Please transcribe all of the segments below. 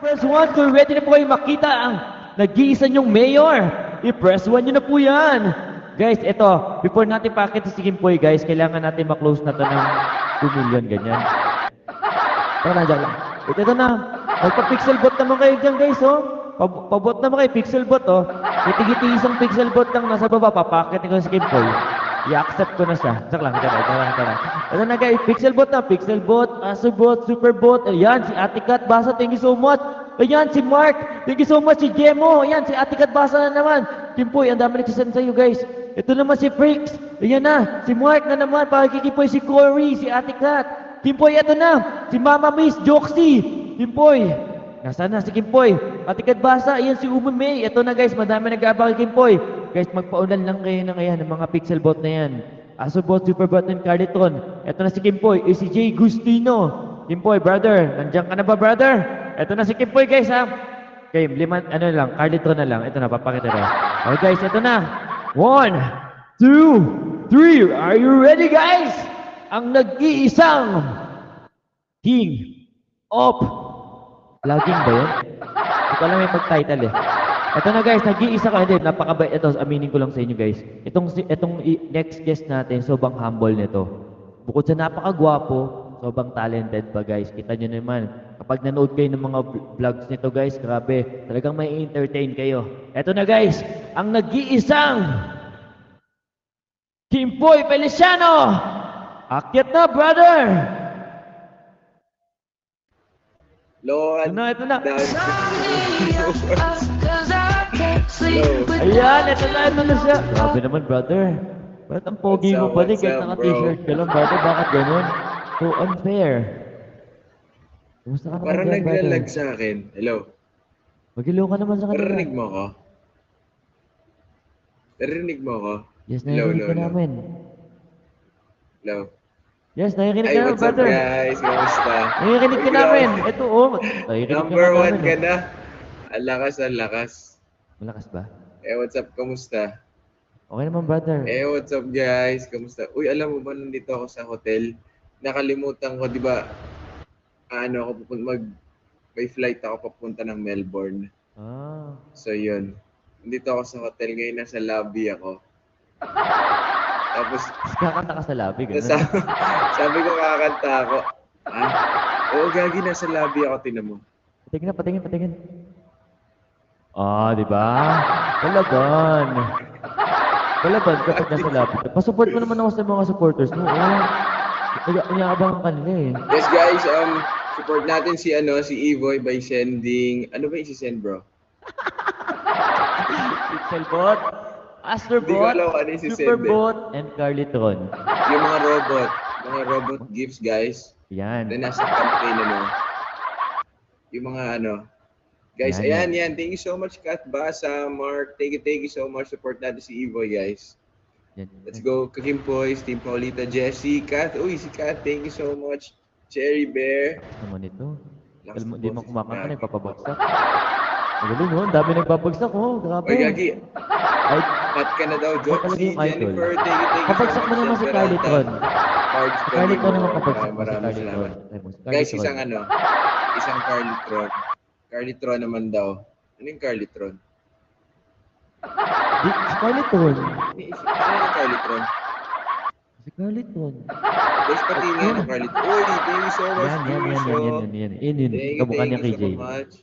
Press 1 kung ready na po kayo makita ang nag-iisa nyong mayor. I-press 1 nyo na po yan. Guys, ito, before natin pakita si Kimpoy, guys, kailangan natin maklose na to ng 2 million, ganyan. Ito na, dyan lang. Ito na. Magpa-pixel bot naman kayo dyan, guys, oh. Pabot naman kayo, pixel bot, oh. Giti-giti isang pixel bot lang nasa baba, papakit ko si Kimpoy. I-accept ko na siya. Ito lang. Ito na guys, pixel bot, Aso bot, super bot. Ayan, si Ate Kat Basa, thank you so much. Ayan, si Mark, thank you so much. Si Gemo, ayan, si Ate Kat Basa na naman. Kimpoy, ang dami nagsasend sa'yo guys. Ito naman si Freaks. Ayan na, si Mark na naman. Pakikimpoy si Cory, si Ate Kat. Kimpoy, ito na. Si Mama Miss Joxy. Kimpoy, nasaan na si Kimpoy? Ate Kat Basa, ayan si Umi May. Ito na guys, madami nag-aabang kay Kimpoy. Guys, magpaulan lang kayo ng ayan, ng mga pixel bot na yan. Aso bot, super bot, and Carleton. Ito na si Kimpoy, si Jay Gustino. Kimpoy, brother, nandiyan ka na ba, brother? Ito na si Kimpoy, guys, ha? Okay, Carleton na lang. Ito na, papakita na. Okay, guys, ito na. 1, 2, 3. Are you ready, guys? Ang nag-iisang King of Vlogging ba yun? Hindi ko alam may mag-title eh. Ito na guys, nag-iisa ka. Hindi, napakabait. Ito, aminin ko lang sa inyo guys. Itong next guest natin, sobrang humble nito. Bukod sa napakagwapo, sobrang talented pa guys. Kita nyo naman, kapag nanood kayo ng mga vlogs nito guys, grabe, talagang may entertain kayo. Ito na guys, ang nag-iisang Kimpoy Feliciano! Akyat na, brother! Lord, Ito na. Hello. Ayan, ito na siya. Grabe naman, brother. Ba't ang pogi mo pala? What's Kahit up, naka-t-shirt ka lang, brother. Bakit ganun? So unfair. Kumusta ka naman Parang dyan, brother? naglalag sa akin. Hello. Mag-ilaw ka naman sa kanila. Narinig mo ako? Narinig mo ako? Yes, Hello, nakikinig ka hello. namin. Hello. Yes, nakikinig Ay, ka namin, what's up brother. guys? Kamusta? Nakikinig ka Ay, namin. grabe. Ito, oh. Nakikinig Number ka 1 namin. ka na. Ang lakas, ang lakas. Malakas ba? What's up? Kamusta? Okay naman, brother. What's up guys? Kamusta? Uy, alam mo ba, nandito ako sa hotel. Nakalimutan ko, di ba, ako may flight ako papunta ng Melbourne. Ah. So, yun. Nandito ako sa hotel. Ngayon, nasa lobby ako. Tapos, Kakanta ka sa labi, gano'n. sabi ko, kakanta ako. Oo, gagi, nasa lobby ako, tinan mo. Patingin. Ah, di ba? Talagan kapag nasa lapit. Pa-support mo naman ako sa mga supporters mo. Inaabangan ka nila eh. Yes, guys, support natin si Evoy by sending, ano ba yung isi-send, bro? Pixelbot, Hindi ko Astrobot, alam ano yung isi-send, Superbot, and Carlytron. Yung mga robot gifts, guys. Yan. Na nasa campaign, yung mga guys, Yan. ayan. Thank you so much, Kat Basa, Mark. Thank you so much. Support natin si Evoy, guys. Yan. Let's go, Kakim Boys, Team Paulita, Jessie, Kat. Uy, si Kat, thank you so much. Cherry Bear. Naman ito. Lakas Alam mo, ng hindi mo boses kumakanta, niya. nagpapabagsak. Magaling, oh. Ang dami nagpapabagsak, oh. Grabe. Oy, Gagi, Ay, cut ka na daw, talaga Joxy, yung idol. Jennifer, thank you Kapagsak mo naman si Carlytron. Cards Si Carlytron naman kapagsak mo si Maraming Carlytron. salamat. Guys, isang Carlytron. Carlytron naman daw. Ano yung Carlytron? Si Carlytron. Ano yung Carlytron? Si Carlytron. Guys, pati nga ng Carlytron. Uy, thank you so much. Yan. Yun. Kamukha niya kay Jay. so much.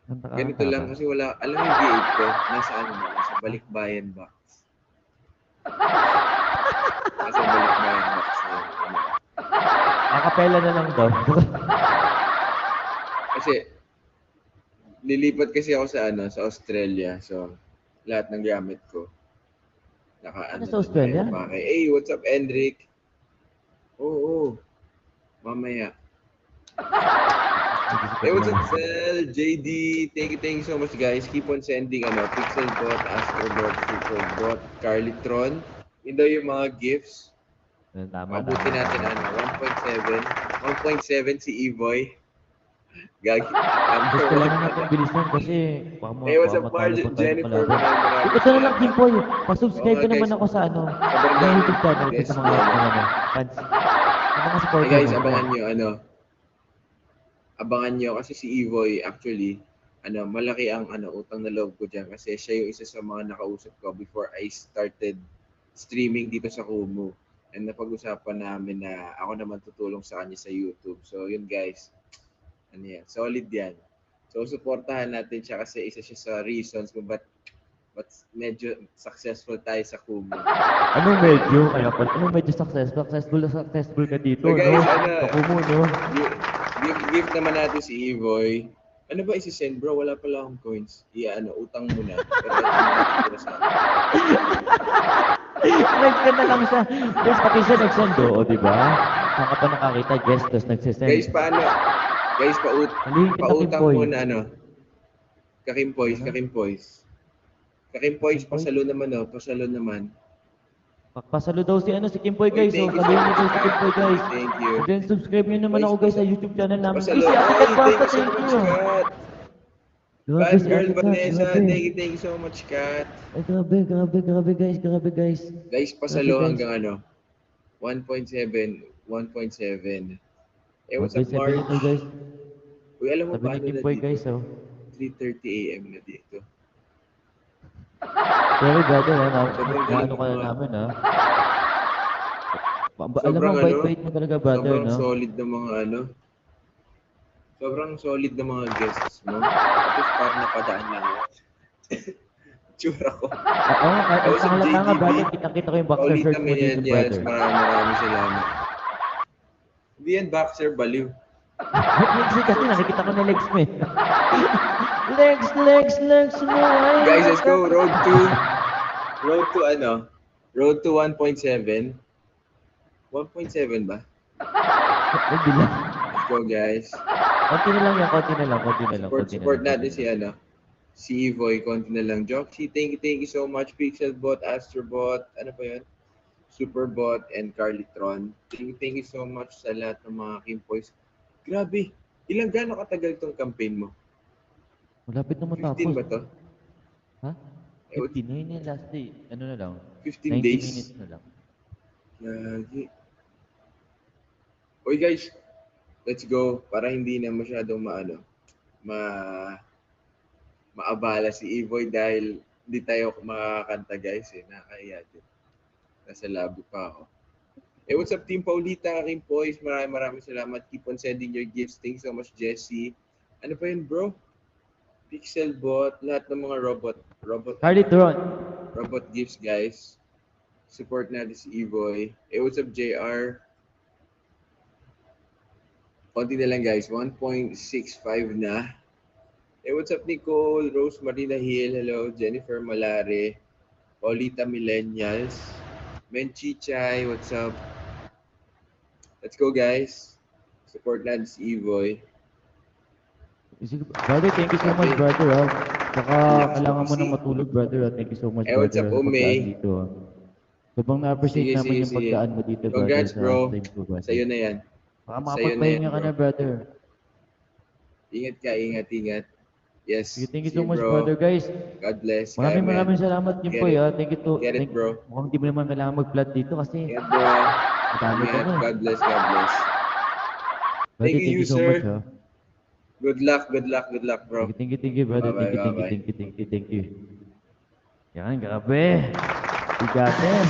Kanta ka, Ganito kanta lang ka. kasi wala, alam mo yung V8 ko, nasa nasa balikbayan box. Nasa balikbayan box na yun. Acapella na lang daw. Kasi, lilipat kasi ako sa Australia. So, lahat ng gamit ko. Ano sa Australia? Hey, what's up, Endrick? Oo. Mamaya. Hey, what's up, Sel? JD, thank you so much, guys. Keep on sending, Pixelbot, Astrobot, Superbot, Carlytron. Yun daw yung mga gifts. Tama. Mabuti natin, 1.7 si Evoy. Gagi. Gusto lang natin bilisan kasi baka Hey, what's up, matalo Marge? pa tayo Jennifer, kalaban. Ito na lang, Kimpoy. Pa-subscribe Oo, ka naman guys. ako sa Sobrang sa dami. YouTube channel ko Yes, sa mga bro. fans. Sa mga Hey supporters. guys, mo. abangan nyo, abangan nyo kasi si Evoy actually, malaki ang utang na loob ko diyan kasi siya yung isa sa mga nakausap ko before I started streaming dito sa Kumu. And napag-usapan namin na ako naman tutulong sa kanya sa YouTube. So yun guys, solid yan. So suportahan natin siya kasi isa siya sa reasons kung ba't medyo successful tayo sa Kumu. Anong medyo? Kaya pa, anong medyo successful ka dito, So guys, no? Sa Kumu, no? Gift naman natin si Evoy. Ano ba isi-send bro? Wala pala akong coins. Utang muna. Pero ito sa Nag-send na lang siya. Guys, pati siya nag-send, o, di ba? Saan ka pa nakakita, guest, tapos nagsisend. Guys, paano? Guys, Halingin kita, pautang Kimpoy. muna, Kakimpoys. Kakimpoys, pasalo naman, pasalo naman. Pasalo daw si Kimpoy, guys. Thank So, you so saluhin niyo much, daw si Kat. Kimpoy, guys. Thank you. And then, subscribe niyo naman Guys, ako, guys, sa YouTube channel namin. Pasalo. Si Ate Kat Basta, Thank thank you so much, you. Kat. Grabe Bad si girl, Ate Kat, Vanessa. grabe. Thank you so much, Kat. Ay, grabe, guys. Guys, pasalo Grabe, guys. hanggang 1.7. 1.7. What's up, 1.7 Mark? ito, guys. Uy, alam mo Sabi ba ni ano na Kimpoy, dito? guys, oh. 3:30 AM na dito. Sorry, brother, ha. Sobrang galing Ano ka na mo, namin, ha. Alam Sobrang mo, bait mo talaga, brother, sobrang no? solid ng mga sobrang solid ng mga guests mo. Tapos parang napadaan lang ako. Tsura ko. Oo, kahit Kausap ang halata nga, JDB. brother, kita ko yung boxer Paulita shirt mo dito, Menenyas, brother. maraming salamat. Hindi yan boxer, baliw. Legs eh, kasi nakikita ko na legs mo eh. legs mo. Ay, Guys, let's go. Road to 1.7. 1.7 ba? Ay, bilang. Let's go, guys. Konti na lang yan, konti na lang. Support natin si Evoy, konti na lang. Joxy, thank you so much. Pixelbot, Astrobot, ano pa yun? Superbot, and Carlytron. Thank you so much sa lahat ng mga Kimpoys. Grabe, gaano katagal itong campaign mo? Malapit na matapos. 15 ba to? Ha? 15 na yun yung last day. Ano na lang? 15 90 days? minutes na lang. Lagi. Oy guys, let's go. Para hindi na masyadong maabala si Evoy dahil hindi tayo makakanta guys eh. Nakakahiya din. Nasa labo pa ako. What's up Team Paulita, Kim Poys? Maraming salamat. Keep on sending your gifts. Thanks so much, Jesse. Ano pa yun, bro? Pixelbot, lahat ng mga robot Carlytron. gifts, guys. Support natin si Evoy. What's up, JR? Konti na lang, guys. 1.65 na. What's up, Nicole? Rose Marina Hill. Hello. Jennifer Malare. Paulita Millennials. Menchi Chai. What's up? Let's go, guys. Support natin si Evoy. Brother, thank you so much, brother. Ha? Saka kailangan mo nang matulog, brother. Ha? Thank you so much, brother. What's up, sa Ume? pagdaan dito. Ha? Sobrang na-appreciate namin yung pagdaan mo dito, brother. Congrats, bro. Thank you, brother. Sa'yo na yan. Baka Sa'yo makapagpahinga na ka yan, na, brother. Ingat ka, ingat. Yes. Sige, thank you See so much, brother, guys. God bless. Maraming salamat, Kimpoy. Ha? Thank you to... Get it, bro. Mukhang di mo naman kailangan mag-vlog dito kasi Ingat, bro. madami ka Ingat. na. God bless. Brother, Thank you, so sir. much, ha? Good luck, bro. Thank you, brother. Bye-bye, Thank you. Yan, grabe. Bigatin.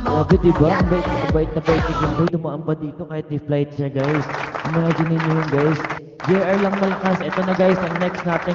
Grabe, diba? Ang bait na bait ni Kimboy. Dumaan pa dito kahit may flight siya, guys. Imagine niyo yun, guys. JR lang malakas. Ito na, guys, ang next natin